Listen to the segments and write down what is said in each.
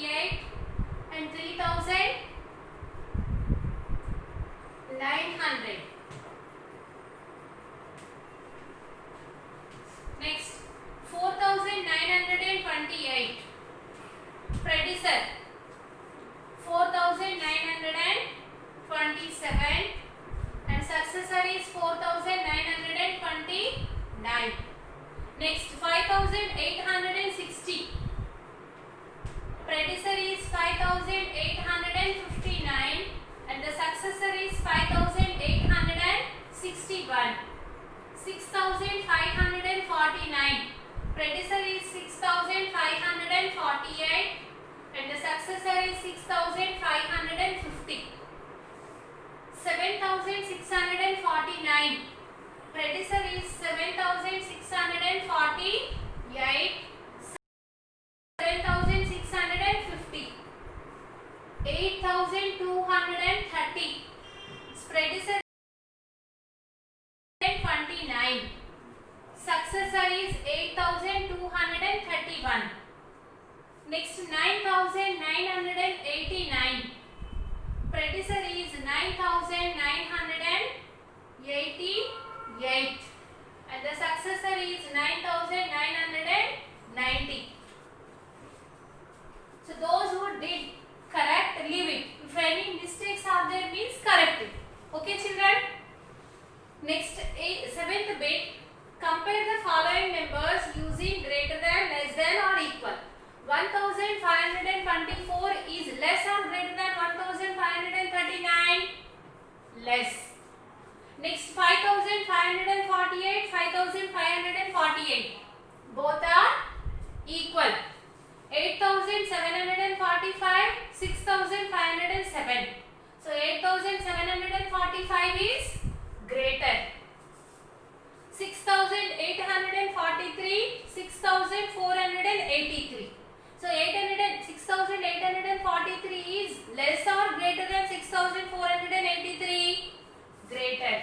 3,548 and 3,900. Next, 4,928. Predecessor 4,927 and successor is 4,929. Next, 5,860. Predecessor is 5,859 and the successor is 5,861. 6,549. Predecessor is 6,548 and the successor is 6,550. 7,649. Predecessor is 7,648. 7,650. 8,230. Predecessor 29. Successor is 8,231. Next, 9,989. Predecessor is 9,988 and the successor is 9,990. So those who did correct, leave it. If any mistakes are there, means correct it. Okay children? Next, 7th bit. Compare the following numbers using greater than, less than or equal. 1,524 is less or greater than 1,539? Less. Next, 5,548, 5,548. Both are equal. 8,745, 6,507. So 8,745 is greater. 6,843, 6,483. So 6,843 is less or greater than 6,483? Greater.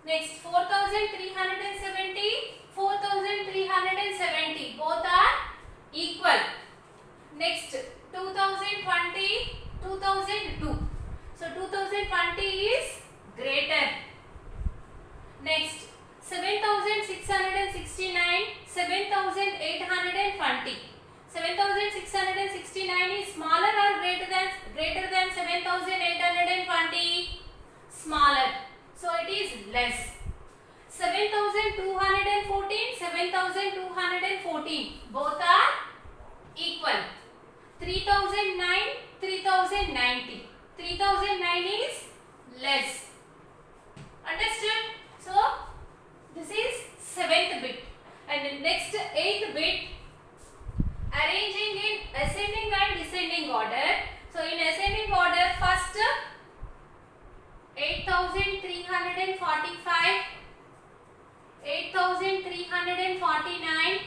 Next, 4,370, 4,370. Both are equal. Next, 2020, 2002. So 2020 is greater. Next, 7,669, 7,820. 7,669 is smaller or greater than 7,820? Smaller. So it is less. 7,214, 7,214. Both are equal. 3,009, 3,090. 3,009 is less. Understood? So this is 7th bit. And next 8th bit, arranging in ascending and descending order. So in ascending order, first 8,345, 8,349,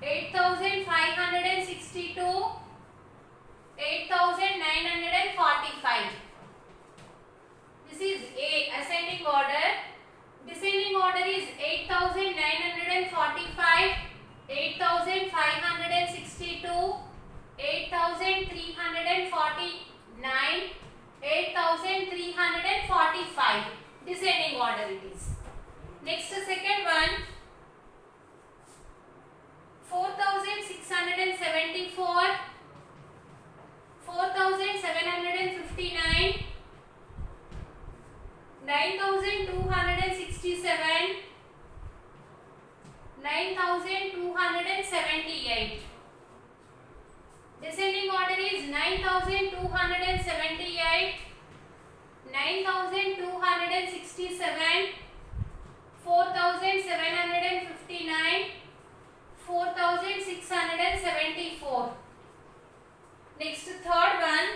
8,562, 8,945. This is A, ascending order. Descending order is 8,945, 8,562, 8,349, 8,345. Descending order it is. Next, second one, 4,674, 4,759, 9,267, 9,278. Descending order is 9,278, 9,267, 4,759, 4,674. Next, third one,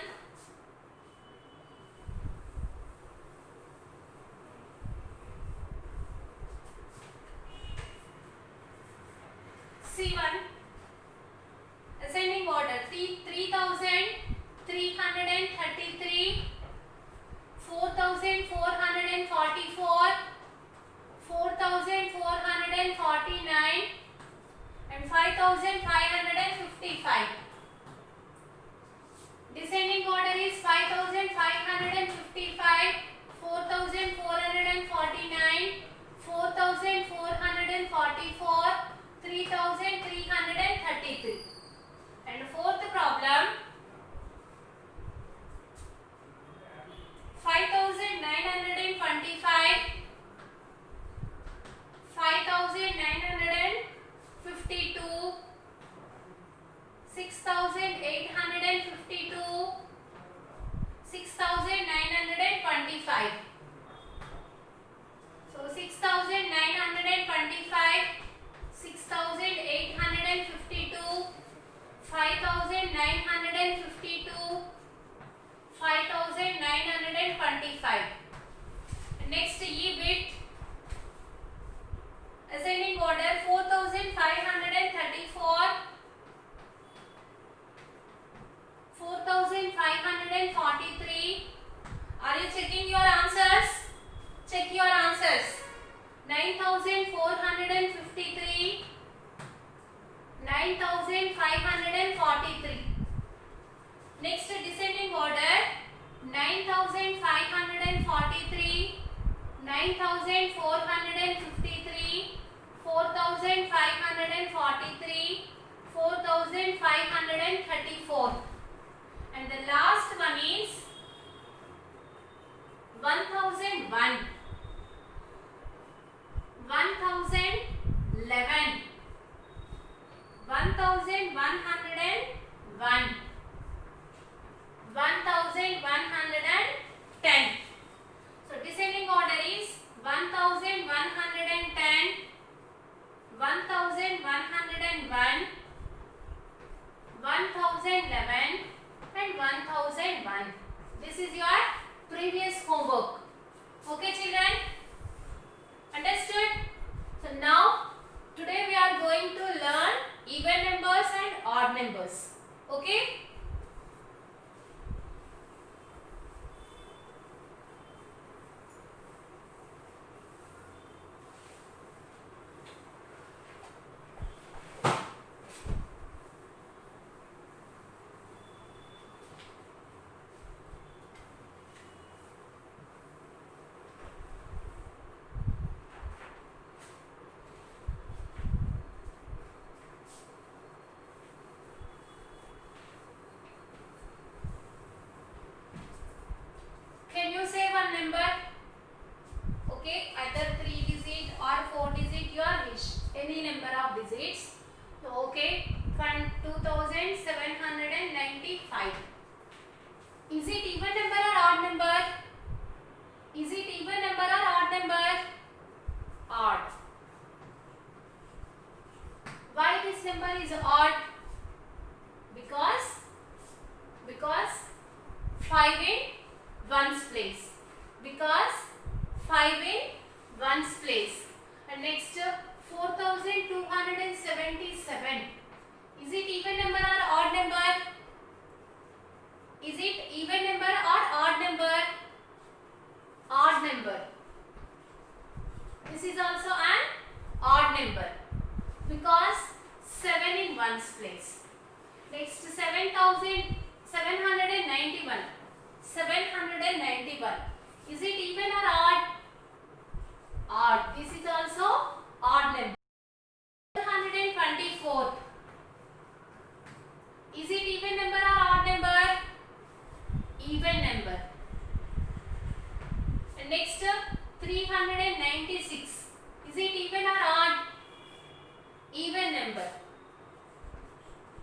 3,333, 4,444, 4,449 and 5,555. 6,925. So 6,925, 6,852, 5,952, 5,925. Next E bit ascending order 4,534, 4,543. Are you checking your answers? Check your answers. 9,453, 9,543. Next descending order 9,543, 9,453, 4,543, 4,534. And the last one is 1,001, 1,011, 1,101, 1,110. So descending order is 1,110, 1,101, 1,011 and 1,001. This is your previous homework. Okay children? Understood? So now today we are going to learn even numbers and odd numbers. Okay? Can you say one number? Okay, either 3 digit or 4 digit, your wish. Any number of digits. So, okay, 2,795. Is it even number or odd number? Is it even number or odd number? Odd. Why this number is odd? Because 5 in ones place. Because 5 in ones place. And next 4,277. Is it even number or odd number? Is it even number or odd number? Odd number. This is also an odd number because 7 in ones place. Next 7,791. 791. Is it even or odd? Odd. This is also odd number. 424. Is it even number or odd number? Even number. And next 396. Is it even or odd? Even number.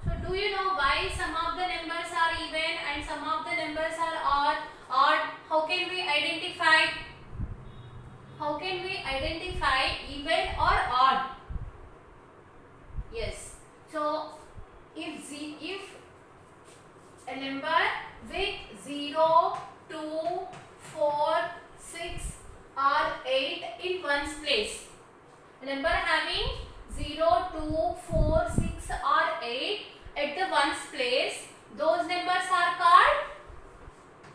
So do you know why some of the numbers are even and some of the numbers are odd? How can we identify? How can we identify even or odd? Yes. So if a number with 0, 2, 4, 6 or 8 in ones place. A number having 0, 2, 4, 6 or 8 at the ones place, those numbers are called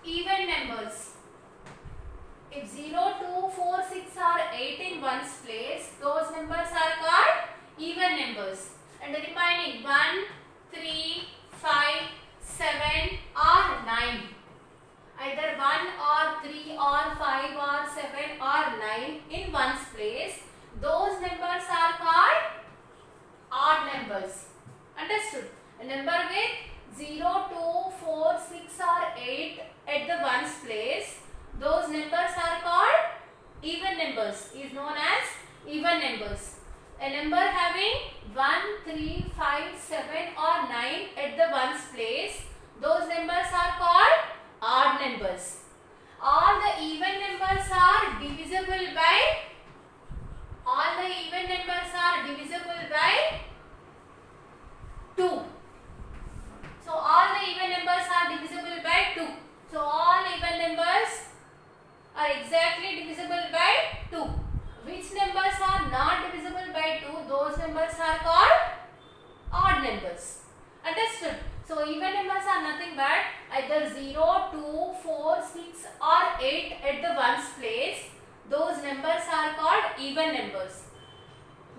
even numbers. If 0, 2, 4, 6 or 8 in ones place, those numbers are called even numbers. And the remaining 1, 3, 5, 7 or 9. Either 1 or 3 or 5 or 7 or 9 in ones place, those numbers are called odd numbers. Understood? A number with 0, 2, 4, 6 or 8 at the ones place, those numbers are called even numbers, is known as even numbers. A number having 1, 3, 5, 7 or 9 at the ones place, those numbers are called odd numbers. All the even numbers are divisible by 2. So all the even numbers are divisible by 2. So all even numbers are exactly divisible by 2. Which numbers are not divisible by 2? Those numbers are called odd numbers. Understood? So even numbers are nothing but either 0, 2, 4, 6 or 8 at the ones place. Those numbers are called even numbers.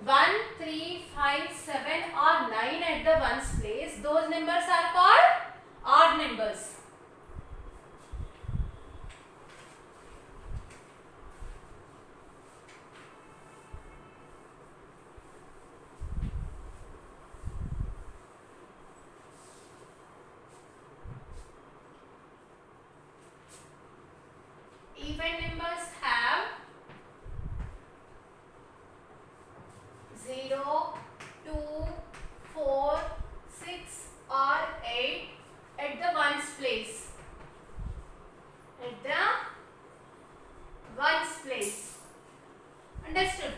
1, 3, 5, 7 or 9 at the ones place. Those numbers are called odd numbers. Even numbers have 0, 2, 4, 6 or 8 at the ones place. At the ones place. Understood?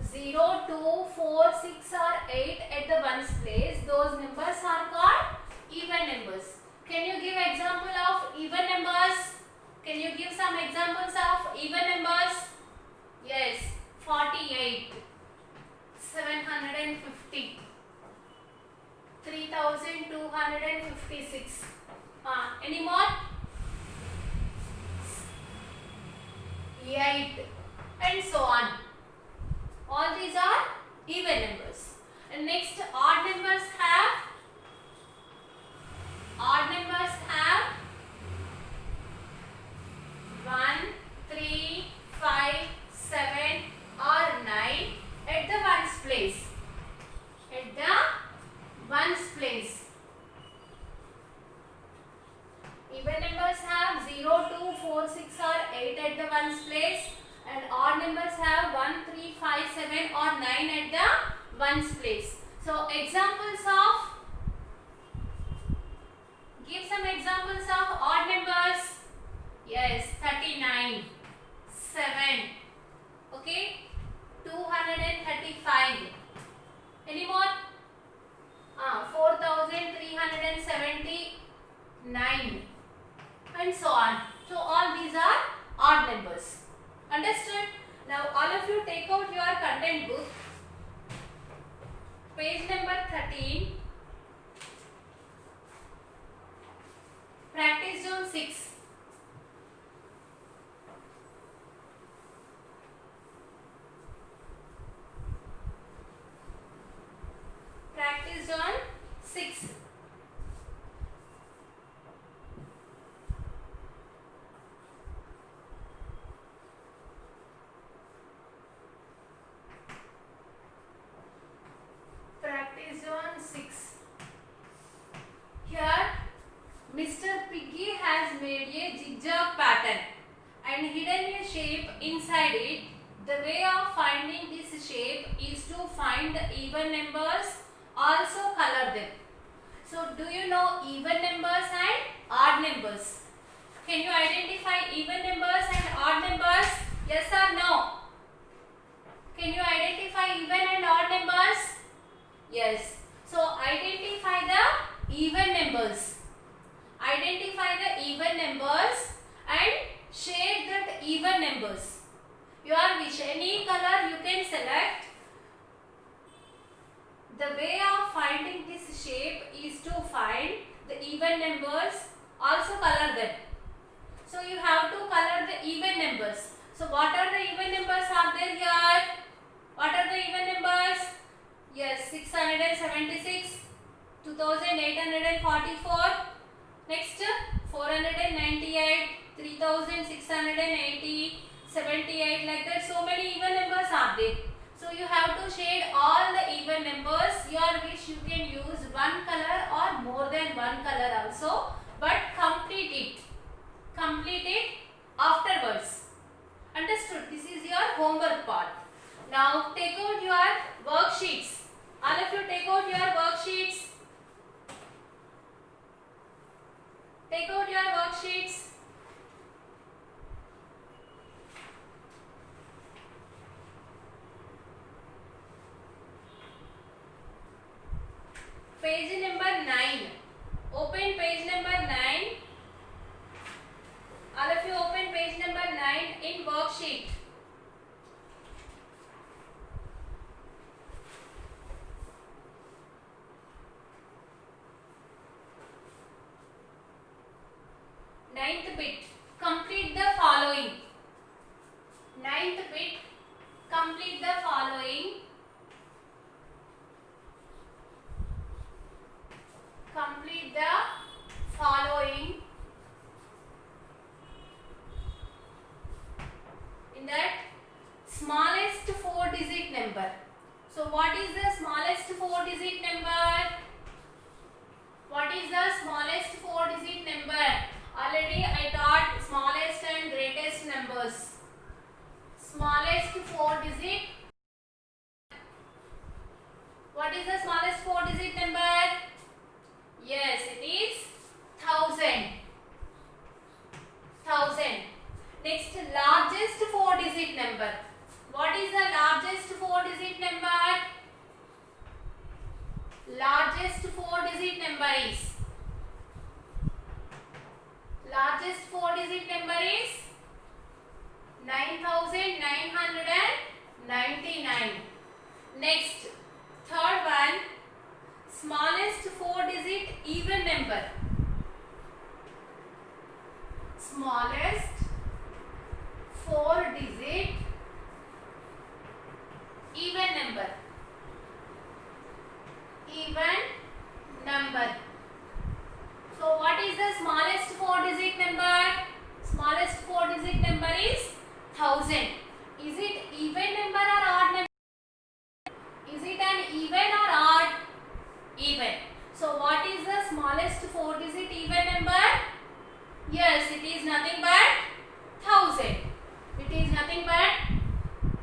0, 2, 4, 6 or 8 at the ones place. Those numbers are called even numbers. Can you give example of even numbers? Can you give some examples of even numbers? Yes, 48, 750, 3256. Any more? 8 and so on. All these are even numbers. And next, odd numbers have 1, 3, 5, 7 or 9 at the ones place. At the ones place. Even numbers have 0, 2, 4, 6 or 8 at the ones place. And odd numbers have 1, 3, 5, 7 or 9 at the ones place. So examples of, give some examples of odd numbers. Yes, 39, 7, okay, 235. Any more? 4379 and so on. So all these are odd numbers. Understood? Now all of you take out your content book, page number 13, practice zone 6. Practice zone 6. Practice zone 6. Here Mr. Piggy has made a zigzag pattern and hidden a shape inside it. The way of finding this shape is to find the even numbers, also color them. So do you know even numbers and odd numbers? Can you identify even numbers and odd numbers? Yes or no? Can you identify even and odd numbers? Yes. So identify the even numbers. Identify the even numbers and shade that even numbers. Your wish, any color you can select. The way of finding this shape is to find the even numbers, also color them. So you have to color the even numbers. So what are the even numbers are there here? What are the even numbers? Yes, 676, 2844, next 498, 3680, 78, like that. So many even numbers are there. So you have to shade all the even numbers. Your wish, you can use one color or more than one color also, but complete it. Complete it afterwards. Understood? This is your homework part. Now take out your worksheets. All of you take out your worksheets. Take out your worksheets. ninth bit, complete the following. Ninth bit, complete the following. Complete the following. In that, smallest 4-digit number. So what is the smallest 4-digit number? What is the smallest 4-digit number? Already I taught smallest and greatest numbers. Smallest 4-digit. What is the smallest 4-digit number? Yes, it is 1000. 1000. Next, largest 4-digit number. What is the largest 4-digit number? Largest 4-digit number is. Largest 4-digit number is 9999. Next, third one, smallest 4-digit even number. Smallest 4-digit even number. Even number. So what is the smallest 4-digit number? Smallest 4-digit number is 1000. Is it even number or odd number? Is it an even or odd? Even. So what is the smallest 4-digit even number? Yes, it is nothing but 1000. It is nothing but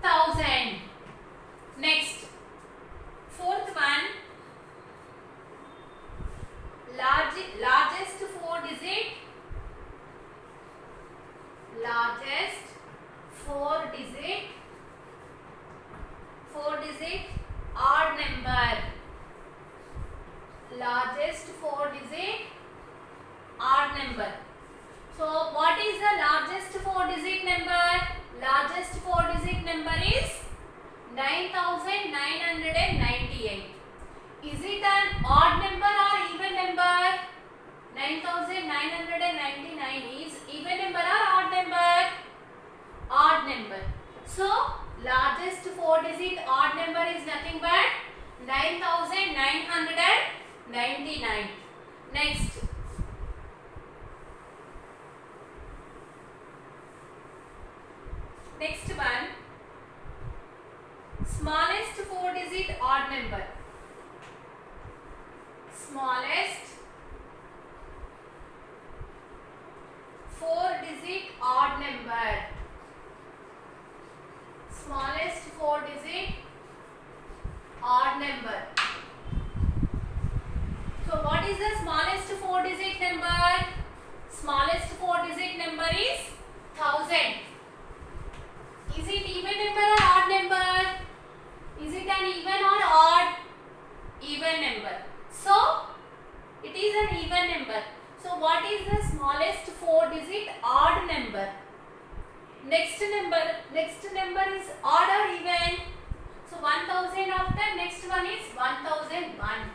1000. Next, fourth one, largest 4-digit odd number. Largest 4-digit odd number. So what is the largest 4-digit number? Largest 4-digit number is 9998. Is it an odd number or even number? 9999 is even number or odd number? Odd number. So largest 4-digit odd number is nothing but 9999. Next, next one, smallest 4-digit odd number. Smallest 4-digit odd number. Smallest 4-digit odd number. So what is the smallest 4-digit number? Smallest 4-digit number is 1000. Is it even number or odd number? Is it an even or odd? Even number. So it is an even number. So what is the smallest 4-digit odd number? Next number is odd or even? So 1000 after next one is 1001.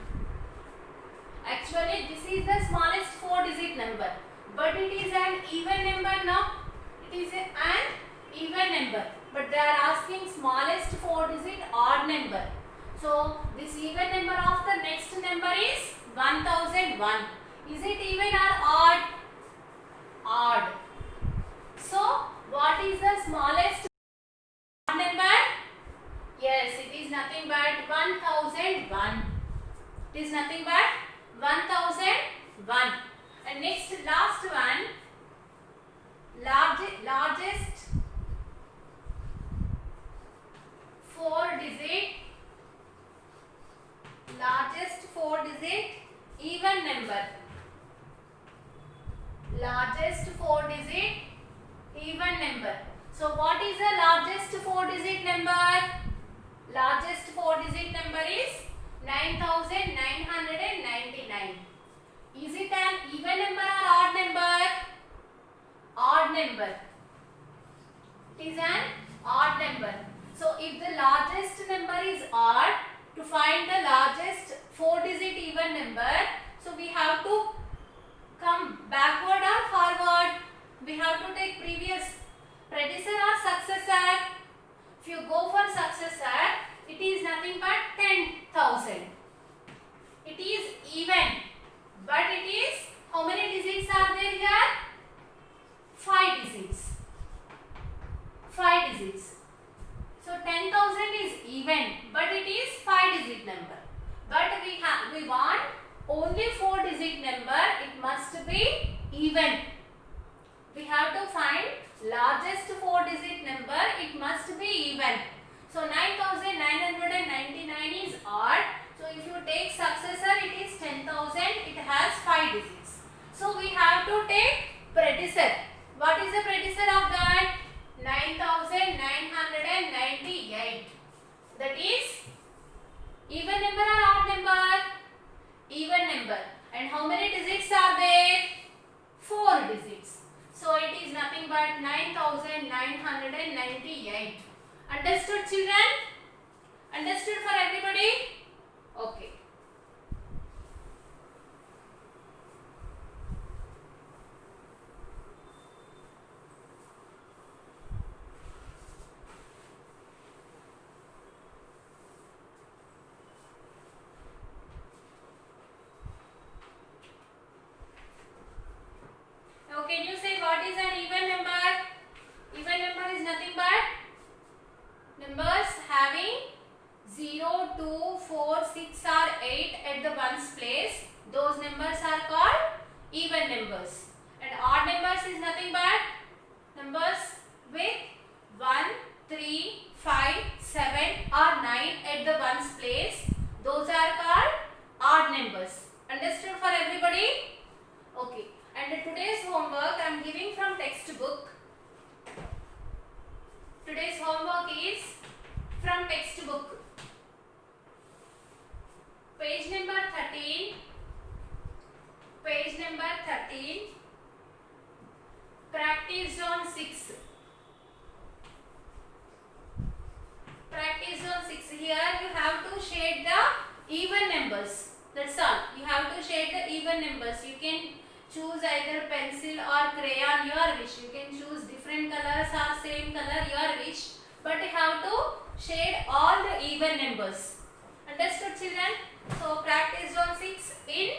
Actually this is the smallest 4-digit number, but it is an even number now. It is an even number, but they are asking smallest 4-digit odd number. So this even number of the next number is 1001. Is it even or odd? Odd. So what is the smallest odd number? Yes, it is nothing but 1001. It is nothing but 1001. And next, last one, largest 4-digit even number. Largest 4-digit even number. So what is the largest 4-digit number? Largest 4-digit number is 9999. Is it an even number or odd number? Odd number. It is an odd number. So if the largest number is odd, to find the largest 4-digit even number, so we have to come backward or forward? successor, it is nothing but 10,000. It is even, but it is, how many digits are there here? 5 digits. 5 digits. So 10,000 is even, but it is 5 digit number. But we want only 4 digit number. It must be even. We have to find largest 4 digit number. It must be even. So 9,999 is odd. So if you take successor, it is 10,000. It has 5 digits. So we have to take predecessor. What is the predecessor of that? 9,998. That is even number or odd number? Even number. And how many digits are there? 4 digits. So it is nothing but 9,998. Understood, children? Understood for everybody? Okay. Now can you say what is an even number? Even number is nothing but numbers having 0, 2, 4, 6 or 8 at the ones place. Those numbers are called even numbers. And odd numbers is nothing but numbers with 1, 3, 5, 7 or 9 at the ones place. Those are called odd numbers. Understood for everybody? Okay. And today's homework I am giving from textbook. Today's homework is from textbook. Page number 13. Page number 13. Practice zone 6. Practice zone 6. Here you have to shade the even numbers. That's all. You have to shade the even numbers. You can choose either pencil or crayon, your wish. You can choose different colors or same color, your wish. But you have to shade all the even numbers. Understood, children? So practice zone 6 in